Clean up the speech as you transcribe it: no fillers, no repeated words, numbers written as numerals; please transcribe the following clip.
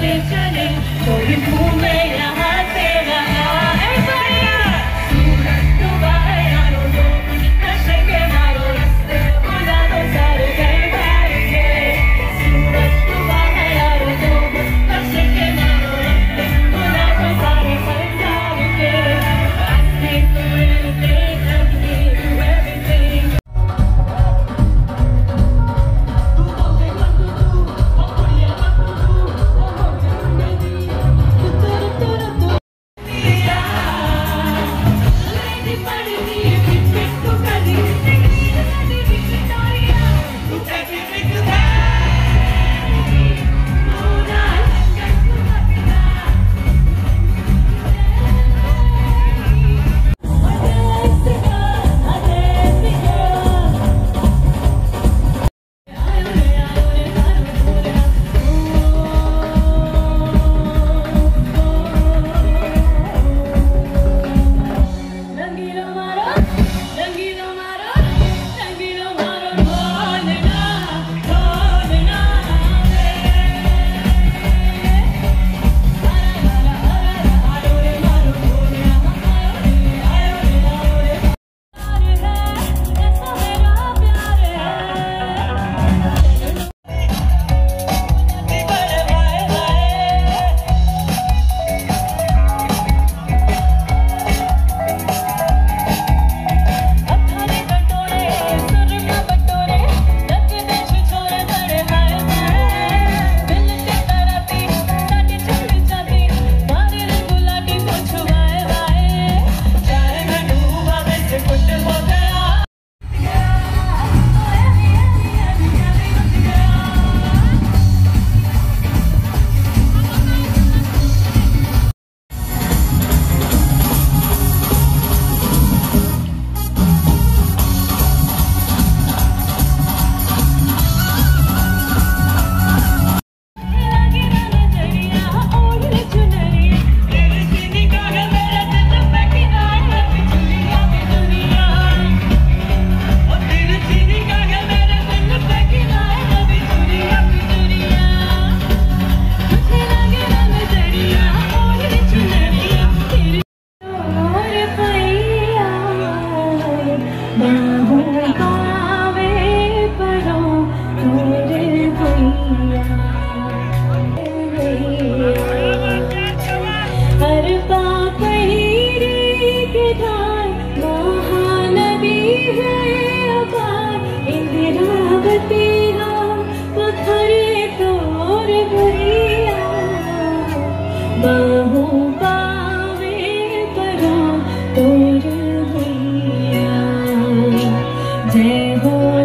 से चले कोई घूमे यहाँ से वहाँ है बढ़िया सूरज डूबा है यारों दो नशे के मारो रस्ते बुला दो सारे घर बार के सूरज डूबा है यारों दो नशे के मारो रस्ते बुला दो सारे घर बार के रास्ते तो मिलते कभी everything जय हो